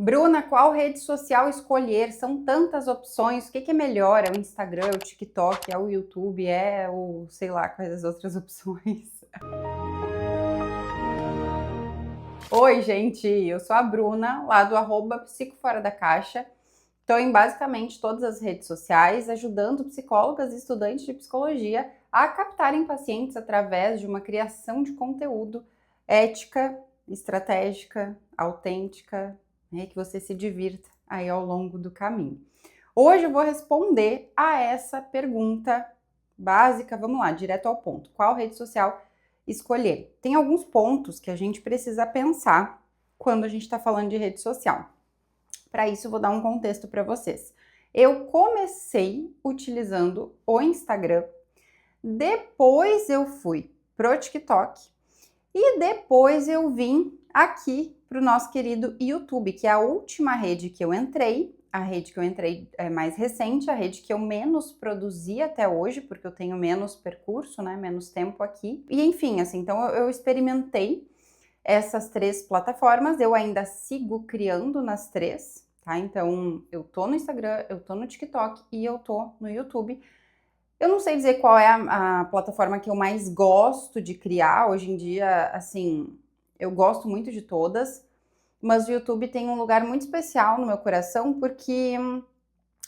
Bruna, qual rede social escolher? São tantas opções. O que é melhor? É o Instagram, é o TikTok, é o YouTube, é o sei lá quais as outras opções. Oi, gente, eu sou a Bruna, lá do @Psico Fora da Caixa. Estou em basicamente todas as redes sociais, ajudando psicólogas e estudantes de psicologia a captarem pacientes através de uma criação de conteúdo ética, estratégica, autêntica, né, que você se divirta aí ao longo do caminho. Hoje eu vou responder a essa pergunta básica, vamos lá, direto ao ponto. Qual rede social escolher? Tem alguns pontos que a gente precisa pensar quando a gente está falando de rede social. Para isso, eu vou dar um contexto para vocês. Eu comecei utilizando o Instagram, depois eu fui pro TikTok e depois eu vim aqui pro nosso querido YouTube, que é a última rede que eu entrei. A rede que eu entrei é mais recente, a rede que eu menos produzi até hoje, porque eu tenho menos percurso, né, menos tempo aqui. E enfim, assim, então eu experimentei essas três plataformas, eu ainda sigo criando nas três, tá? Então, eu tô no Instagram, eu tô no TikTok e eu tô no YouTube. Eu não sei dizer qual é a plataforma que eu mais gosto de criar. Hoje em dia, assim, eu gosto muito de todas, mas o YouTube tem um lugar muito especial no meu coração, porque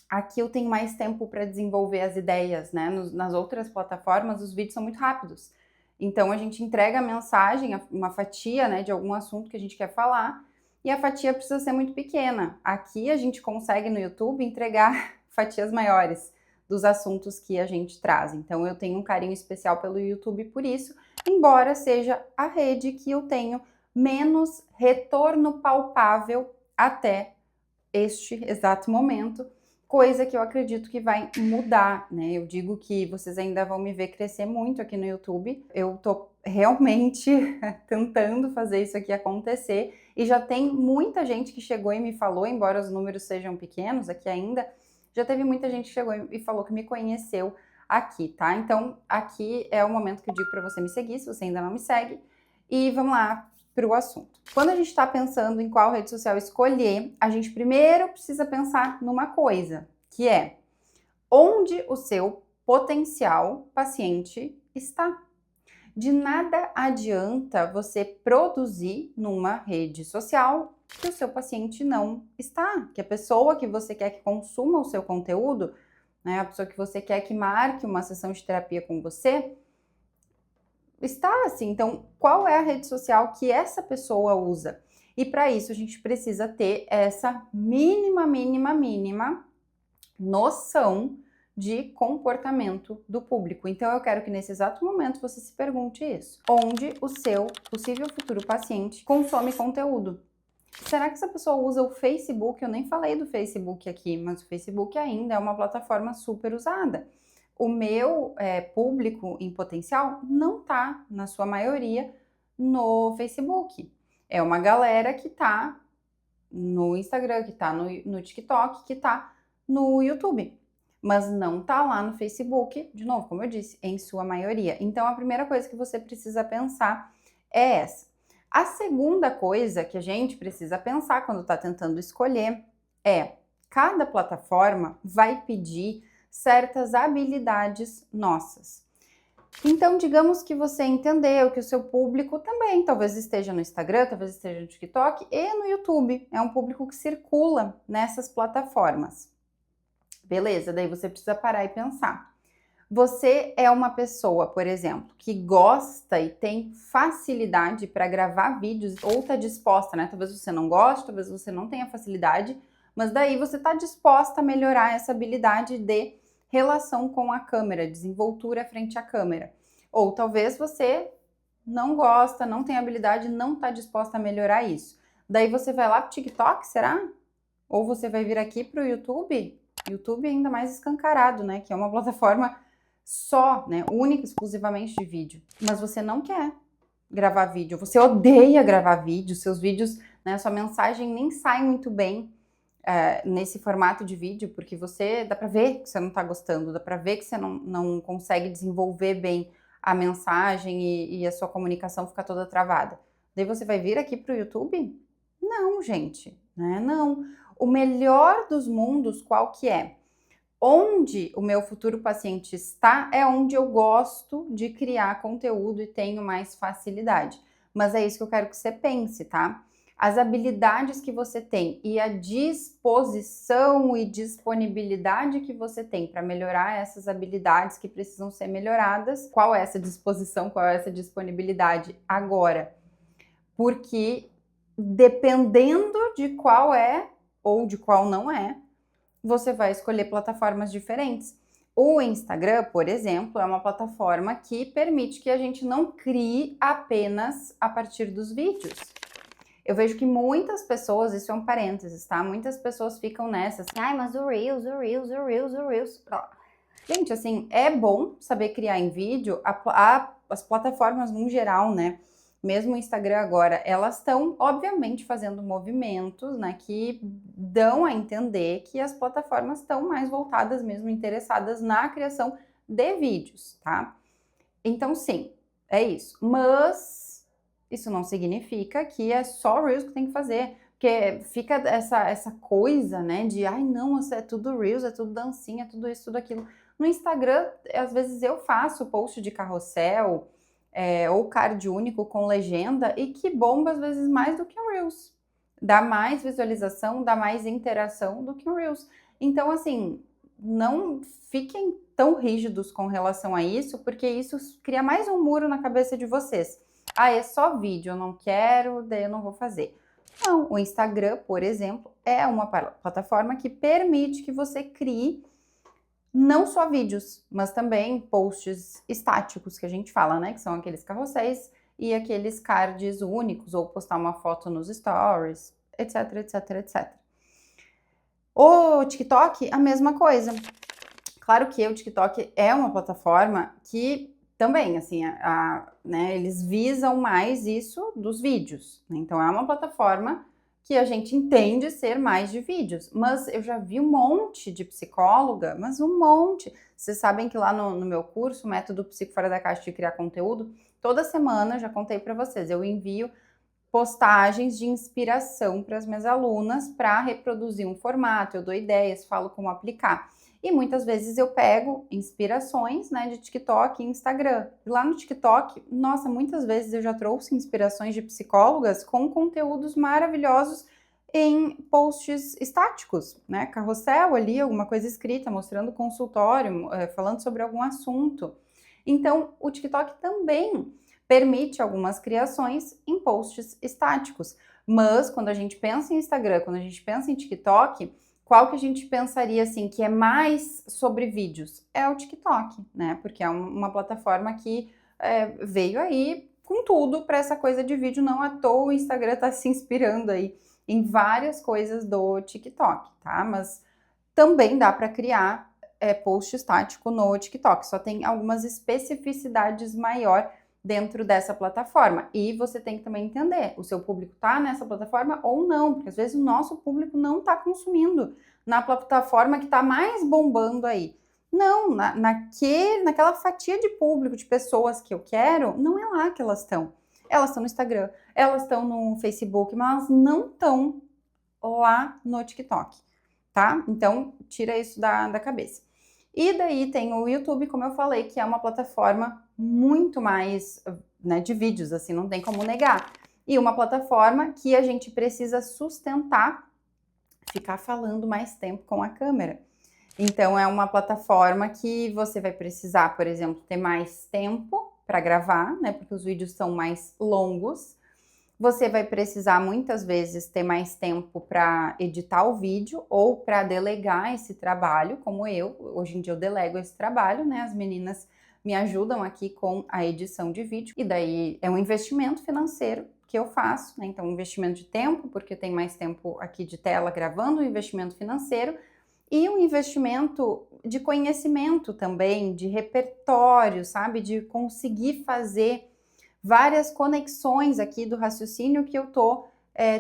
aqui eu tenho mais tempo para desenvolver as ideias, né? Nas outras plataformas, os vídeos são muito rápidos. Então, a gente entrega a mensagem, uma fatia, né, de algum assunto que a gente quer falar, e a fatia precisa ser muito pequena. Aqui a gente consegue no YouTube entregar fatias maiores dos assuntos que a gente traz. Então, eu tenho um carinho especial pelo YouTube por isso, embora seja a rede que eu tenho menos retorno palpável até este exato momento, coisa que eu acredito que vai mudar, né? Eu digo que vocês ainda vão me ver crescer muito aqui no YouTube. Eu tô realmente tentando fazer isso aqui acontecer e já tem muita gente que chegou e me falou, embora os números sejam pequenos aqui ainda, já teve muita gente que chegou e falou que me conheceu aqui, tá? Então, aqui é o momento que eu digo para você me seguir, se você ainda não me segue. E vamos lá para o assunto. Quando a gente está pensando em qual rede social escolher, a gente primeiro precisa pensar numa coisa, que é onde o seu potencial paciente está. De nada adianta você produzir numa rede social que o seu paciente não está, que a pessoa que você quer que consuma o seu conteúdo, né, a pessoa que você quer que marque uma sessão de terapia com você, está assim. Então, qual é a rede social que essa pessoa usa? E para isso a gente precisa ter essa mínima noção de comportamento do público. Então, eu quero que nesse exato momento você se pergunte isso. Onde o seu possível futuro paciente consome conteúdo? Será que essa pessoa usa o Facebook? Eu nem falei do Facebook aqui, mas o Facebook ainda é uma plataforma super usada. O meu público em potencial não está, na sua maioria, no Facebook. É uma galera que está no Instagram, que está no TikTok, que está no YouTube, mas não está lá no Facebook, de novo, como eu disse, em sua maioria. Então, a primeira coisa que você precisa pensar é essa. A segunda coisa que a gente precisa pensar quando está tentando escolher é: cada plataforma vai pedir certas habilidades nossas. Então, digamos que você entendeu que o seu público também talvez esteja no Instagram, talvez esteja no TikTok e no YouTube. É um público que circula nessas plataformas. Beleza, daí você precisa parar e pensar. Você é uma pessoa, por exemplo, que gosta e tem facilidade para gravar vídeos ou está disposta, né? Talvez você não goste, talvez você não tenha facilidade, mas daí você está disposta a melhorar essa habilidade de relação com a câmera, desenvoltura frente à câmera. Ou talvez você não gosta, não tem habilidade, não está disposta a melhorar isso. Daí você vai lá para o TikTok, será? Ou você vai vir aqui para o YouTube? YouTube ainda mais escancarado, né? Que é uma plataforma só, né? Única, exclusivamente de vídeo. Mas você não quer gravar vídeo, você odeia gravar vídeo, seus vídeos, né? Sua mensagem nem sai muito bem nesse formato de vídeo, porque dá pra ver que você não tá gostando, dá pra ver que você não consegue desenvolver bem a mensagem e a sua comunicação fica toda travada. Daí você vai vir aqui pro YouTube? Não, gente, né? Não. O melhor dos mundos, qual que é? Onde o meu futuro paciente está é onde eu gosto de criar conteúdo e tenho mais facilidade. Mas é isso que eu quero que você pense, tá? As habilidades que você tem e a disposição e disponibilidade que você tem para melhorar essas habilidades que precisam ser melhoradas. Qual é essa disposição, qual é essa disponibilidade agora? Porque dependendo de qual é ou de qual não é, você vai escolher plataformas diferentes. O Instagram, por exemplo, é uma plataforma que permite que a gente não crie apenas a partir dos vídeos. Eu vejo que muitas pessoas, isso é um parênteses, tá? Muitas pessoas ficam nessas, ai, mas o Reels. Gente, assim, é bom saber criar em vídeo, as plataformas no geral, né? Mesmo o Instagram agora, elas estão, obviamente, fazendo movimentos, né, que dão a entender que as plataformas estão mais voltadas, mesmo interessadas na criação de vídeos, tá? Então, sim, é isso. Mas isso não significa que é só Reels que tem que fazer, porque fica essa coisa, né, de, ai, não, é tudo Reels, é tudo dancinha, é tudo isso, tudo aquilo. No Instagram, às vezes eu faço post de carrossel, ou card único com legenda, e que bomba às vezes mais do que o Reels. Dá mais visualização, dá mais interação do que o Reels. Então, assim, não fiquem tão rígidos com relação a isso, porque isso cria mais um muro na cabeça de vocês. Ah, é só vídeo, eu não quero, daí eu não vou fazer. Não, o Instagram, por exemplo, é uma plataforma que permite que você crie não só vídeos, mas também posts estáticos que a gente fala, né? Que são aqueles carrosséis e aqueles cards únicos, ou postar uma foto nos stories, etc, etc, etc. O TikTok, a mesma coisa. Claro que o TikTok é uma plataforma que também, assim, né, eles visam mais isso dos vídeos. Né? Então, é uma plataforma que a gente entende ser mais de vídeos. Mas eu já vi um monte de psicóloga, mas um monte. Vocês sabem que lá no meu curso, Método Psico Fora da Caixa de Criar Conteúdo, toda semana, já contei para vocês, eu envio postagens de inspiração para as minhas alunas para reproduzir um formato, eu dou ideias, falo como aplicar. E muitas vezes eu pego inspirações, né, de TikTok e Instagram. E lá no TikTok, nossa, muitas vezes eu já trouxe inspirações de psicólogas com conteúdos maravilhosos em posts estáticos, né, carrossel ali, alguma coisa escrita, mostrando consultório, falando sobre algum assunto. Então, o TikTok também permite algumas criações em posts estáticos. Mas quando a gente pensa em Instagram, quando a gente pensa em TikTok, qual que a gente pensaria assim que é mais sobre vídeos? É o TikTok, né? Porque é uma plataforma que veio aí com tudo para essa coisa de vídeo. Não à toa o Instagram está se inspirando aí em várias coisas do TikTok, tá? Mas também dá para criar post estático no TikTok. Só tem algumas especificidades maior dentro dessa plataforma. E você tem que também entender, o seu público está nessa plataforma ou não, porque às vezes o nosso público não está consumindo na plataforma que está mais bombando aí. Não, naquela fatia de público, de pessoas que eu quero, não é lá que elas estão. Elas estão no Instagram, elas estão no Facebook, mas elas não estão lá no TikTok, tá? Então, tira isso da cabeça. E daí tem o YouTube, como eu falei, que é uma plataforma muito mais, né, de vídeos, assim, não tem como negar. E uma plataforma que a gente precisa sustentar, ficar falando mais tempo com a câmera. Então, é uma plataforma que você vai precisar, por exemplo, ter mais tempo para gravar, né, porque os vídeos são mais longos. Você vai precisar muitas vezes ter mais tempo para editar o vídeo ou para delegar esse trabalho, como eu. Hoje em dia eu delego esse trabalho, né? As meninas me ajudam aqui com a edição de vídeo. E daí é um investimento financeiro que eu faço, né? Então, um investimento de tempo, porque tem mais tempo aqui de tela gravando, um investimento financeiro e um investimento de conhecimento também, de repertório, sabe? De conseguir fazer várias conexões aqui do raciocínio que eu tô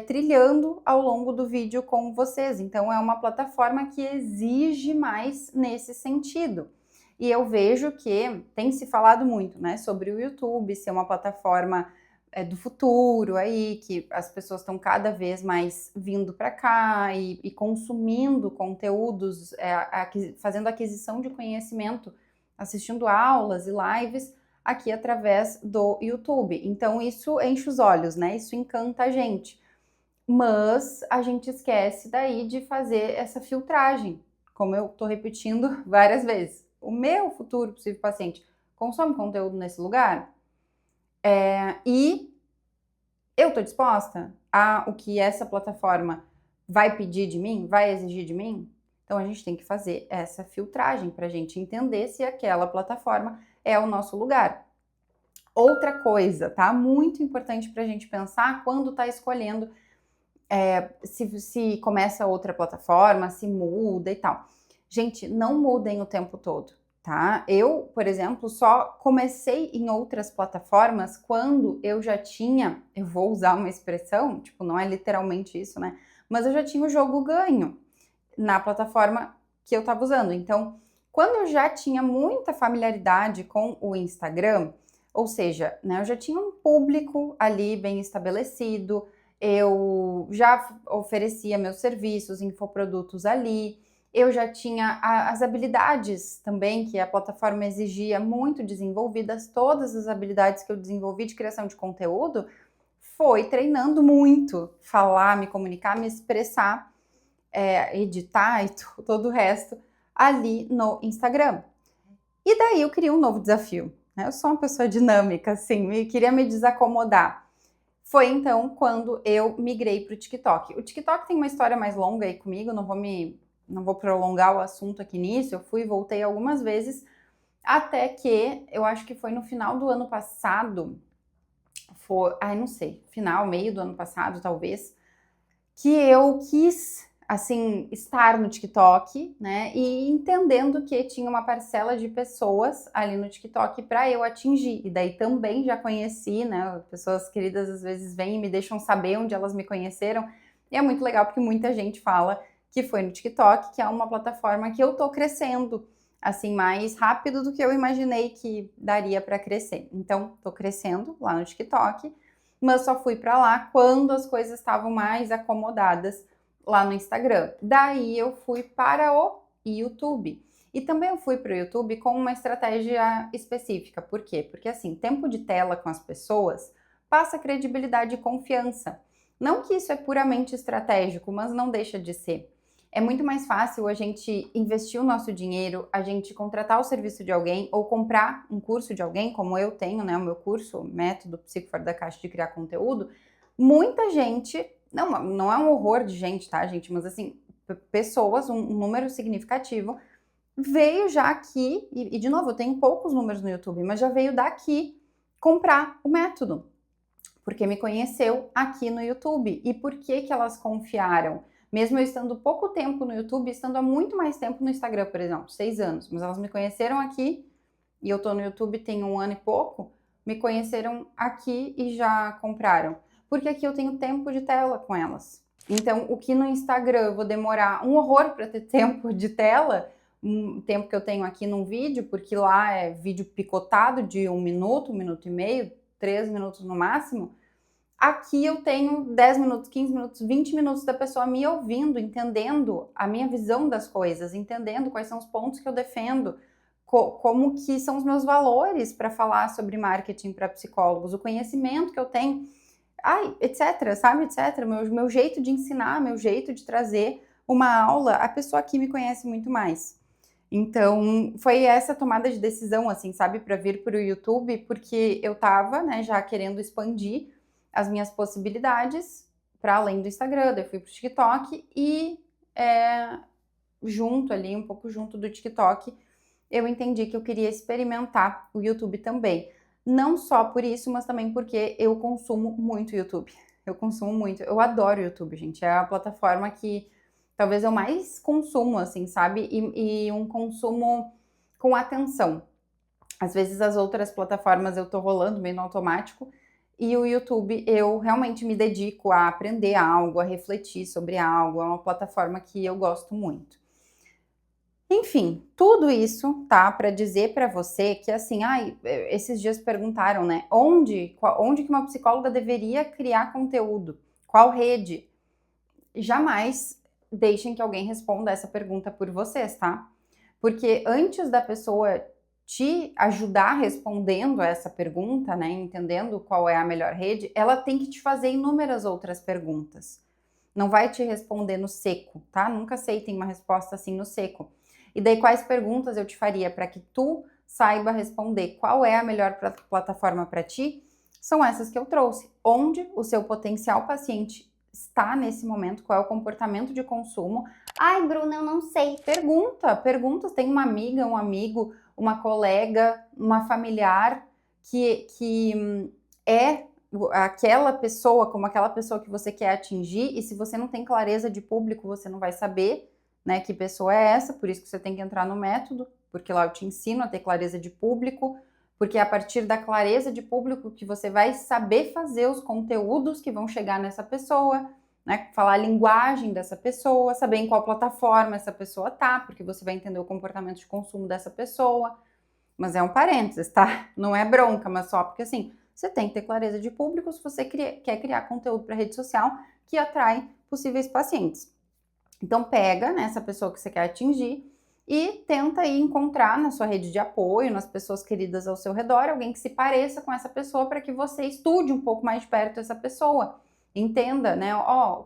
trilhando ao longo do vídeo com vocês. Então, é uma plataforma que exige mais nesse sentido. E eu vejo que tem se falado muito, né, sobre o YouTube ser uma plataforma do futuro aí, que as pessoas estão cada vez mais vindo para cá e consumindo conteúdos, fazendo aquisição de conhecimento, assistindo aulas e lives aqui através do YouTube. Então isso enche os olhos, né? Isso encanta a gente. Mas a gente esquece daí de fazer essa filtragem, como eu tô repetindo várias vezes. O meu futuro possível paciente consome conteúdo nesse lugar? E eu estou disposta a o que essa plataforma vai pedir de mim, vai exigir de mim? Então a gente tem que fazer essa filtragem para a gente entender se aquela plataforma é o nosso lugar. Outra coisa, tá? Muito importante para a gente pensar quando está escolhendo se começa outra plataforma, se muda e tal. Gente, não mudem o tempo todo, tá? Eu, por exemplo, só comecei em outras plataformas quando eu já tinha, eu vou usar uma expressão, tipo, não é literalmente isso, né? Mas eu já tinha o jogo ganho na plataforma que eu tava usando. Então, quando eu já tinha muita familiaridade com o Instagram, ou seja, né, eu já tinha um público ali bem estabelecido, eu já oferecia meus serviços, infoprodutos ali, eu já tinha as habilidades também que a plataforma exigia muito desenvolvidas, todas as habilidades que eu desenvolvi de criação de conteúdo, foi treinando muito, falar, me comunicar, me expressar, editar e todo o resto ali no Instagram. E daí eu criei um novo desafio, né? Eu sou uma pessoa dinâmica, assim, queria me desacomodar. Foi então quando eu migrei para o TikTok. O TikTok tem uma história mais longa aí comigo, não vou prolongar o assunto aqui nisso. Eu fui e voltei algumas vezes, até que eu acho que foi no final do ano passado, não sei, final, meio do ano passado, talvez, que eu quis, assim, estar no TikTok, né? E entendendo que tinha uma parcela de pessoas ali no TikTok para eu atingir. E daí também já conheci, né? Pessoas queridas às vezes vêm e me deixam saber onde elas me conheceram. E é muito legal porque muita gente fala que foi no TikTok, que é uma plataforma que eu tô crescendo assim mais rápido do que eu imaginei que daria para crescer. Então, tô crescendo lá no TikTok, mas só fui para lá quando as coisas estavam mais acomodadas lá no Instagram. Daí eu fui para o YouTube. E também eu fui para o YouTube com uma estratégia específica. Por quê? Porque assim, tempo de tela com as pessoas passa credibilidade e confiança. Não que isso é puramente estratégico, mas não deixa de ser. É muito mais fácil a gente investir o nosso dinheiro, a gente contratar o serviço de alguém ou comprar um curso de alguém, como eu tenho, né, o meu curso, Método Psico Fora da Caixa de Criar Conteúdo. Muita gente, não é um horror de gente, tá, gente, mas assim, pessoas, um número significativo, veio já aqui, e de novo, eu tenho poucos números no YouTube, mas já veio daqui comprar o método, porque me conheceu aqui no YouTube. E por que que elas confiaram? Mesmo eu estando pouco tempo no YouTube, estando há muito mais tempo no Instagram, por exemplo, 6 anos, mas elas me conheceram aqui, e eu tô no YouTube tem 1 ano e pouco, me conheceram aqui e já compraram. Porque aqui eu tenho tempo de tela com elas. Então, o que no Instagram eu vou demorar um horror para ter tempo de tela, um tempo que eu tenho aqui num vídeo, porque lá é vídeo picotado de 1 minuto e meio, 3 minutos no máximo. Aqui eu tenho 10 minutos, 15 minutos, 20 minutos da pessoa me ouvindo, entendendo a minha visão das coisas, entendendo quais são os pontos que eu defendo, como que são os meus valores para falar sobre marketing para psicólogos, o conhecimento que eu tenho, etc, sabe, etc, meu jeito de ensinar, meu jeito de trazer uma aula, a pessoa aqui me conhece muito mais. Então, foi essa tomada de decisão, assim, sabe, para vir para o YouTube, porque eu tava, né, já querendo expandir as minhas possibilidades para além do Instagram, daí eu fui pro TikTok e junto ali, um pouco junto do TikTok, eu entendi que eu queria experimentar o YouTube também. Não só por isso, mas também porque eu consumo muito YouTube. Eu consumo muito. Eu adoro o YouTube, gente. É a plataforma que talvez eu mais consumo, assim, sabe? E um consumo com atenção. Às vezes as outras plataformas eu tô rolando meio no automático, e o YouTube eu realmente me dedico a aprender algo, a refletir sobre algo. É uma plataforma que eu gosto muito. Enfim, tudo isso tá para dizer para você que assim, esses dias perguntaram, né, onde que uma psicóloga deveria criar conteúdo? Qual rede? Jamais deixem que alguém responda essa pergunta por vocês, tá? Porque antes da pessoa te ajudar respondendo essa pergunta, né, entendendo qual é a melhor rede, ela tem que te fazer inúmeras outras perguntas. Não vai te responder no seco, tá? Nunca aceitem uma resposta assim no seco. E daí, quais perguntas eu te faria para que tu saiba responder qual é a melhor plataforma para ti? São essas que eu trouxe. Onde o seu potencial paciente está nesse momento, qual é o comportamento de consumo. Ai, Bruna, eu não sei. Pergunta. Tem uma amiga, um amigo, uma colega, uma familiar que é aquela pessoa, como aquela pessoa que você quer atingir, e se você não tem clareza de público, você não vai saber, né, que pessoa é essa, por isso que você tem que entrar no método, porque lá eu te ensino a ter clareza de público, porque é a partir da clareza de público que você vai saber fazer os conteúdos que vão chegar nessa pessoa, né, falar a linguagem dessa pessoa, saber em qual plataforma essa pessoa tá, porque você vai entender o comportamento de consumo dessa pessoa. Mas é um parênteses, tá? Não é bronca, mas só porque assim, você tem que ter clareza de público se você quer criar conteúdo para rede social que atrai possíveis pacientes. Então pega, né, essa pessoa que você quer atingir e tenta aí encontrar na sua rede de apoio, nas pessoas queridas ao seu redor, alguém que se pareça com essa pessoa para que você estude um pouco mais de perto essa pessoa. Entenda, né,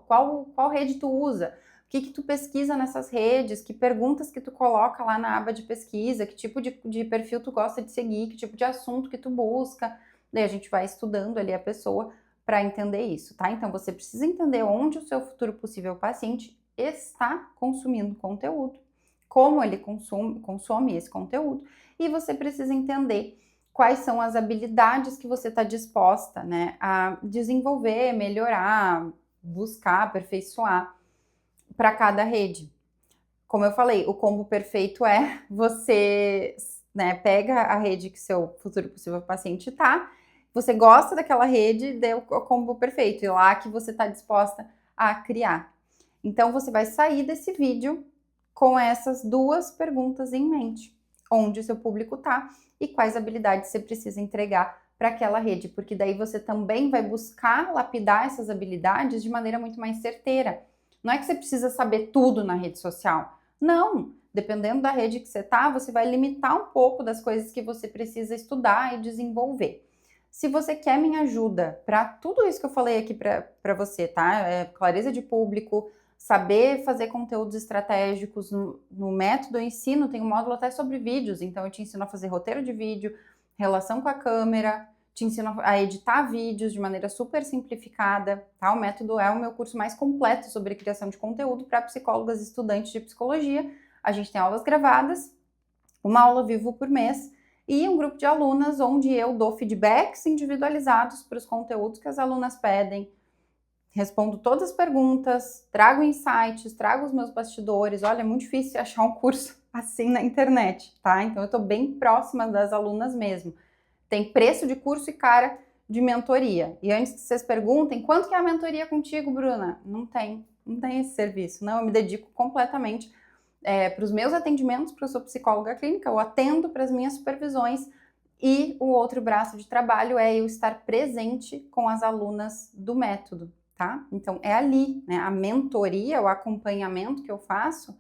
qual rede tu usa, o que tu pesquisa nessas redes, que perguntas que tu coloca lá na aba de pesquisa, que tipo de perfil tu gosta de seguir, que tipo de assunto que tu busca. Daí a gente vai estudando ali a pessoa para entender isso, tá? Então você precisa entender onde o seu futuro possível paciente está consumindo conteúdo, como ele consome esse conteúdo, e você precisa entender quais são as habilidades que você está disposta, né, a desenvolver, melhorar, buscar, aperfeiçoar para cada rede. Como eu falei, o combo perfeito é você, né, pega a rede que seu futuro possível paciente tá, você gosta daquela rede, deu o combo perfeito, e lá que você está disposta a criar. Então, você vai sair desse vídeo com essas duas perguntas em mente. Onde o seu público tá e quais habilidades você precisa entregar para aquela rede, porque daí você também vai buscar lapidar essas habilidades de maneira muito mais certeira. Não é que você precisa saber tudo na rede social. Não! Dependendo da rede que você tá, você vai limitar um pouco das coisas que você precisa estudar e desenvolver. Se você quer minha ajuda para tudo isso que eu falei aqui para você, tá? Clareza de público, saber fazer conteúdos estratégicos no método eu ensino, tem um módulo até sobre vídeos, então eu te ensino a fazer roteiro de vídeo, relação com a câmera, te ensino a editar vídeos de maneira super simplificada, tá? O método é o meu curso mais completo sobre criação de conteúdo para psicólogas e estudantes de psicologia. A gente tem aulas gravadas, uma aula vivo por mês e um grupo de alunas onde eu dou feedbacks individualizados para os conteúdos que as alunas pedem, respondo todas as perguntas, trago insights, trago os meus bastidores. Olha, é muito difícil achar um curso assim na internet, tá? Então eu tô bem próxima das alunas mesmo. Tem preço de curso e cara de mentoria. E antes que vocês perguntem, quanto que é a mentoria contigo, Bruna? Não tem esse serviço. Não, eu me dedico completamente para os meus atendimentos, porque eu sou psicóloga clínica, eu atendo para as minhas supervisões e o outro braço de trabalho é eu estar presente com as alunas do método, tá? Então é ali, né? A mentoria, o acompanhamento que eu faço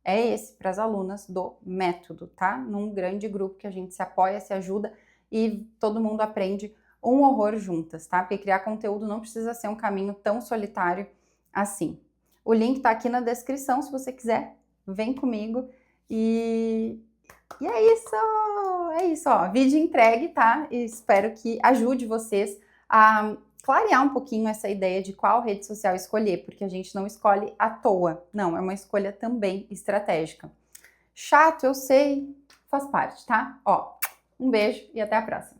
é esse para as alunas do método, tá? Num grande grupo que a gente se apoia, se ajuda e todo mundo aprende um horror juntas, tá? Porque criar conteúdo não precisa ser um caminho tão solitário assim. O link tá aqui na descrição, se você quiser, vem comigo e é isso, ó, vídeo entregue, tá? E espero que ajude vocês a clarear um pouquinho essa ideia de qual rede social escolher, porque a gente não escolhe à toa, não, é uma escolha também estratégica. Chato, eu sei, faz parte, tá? Ó, um beijo e até a próxima.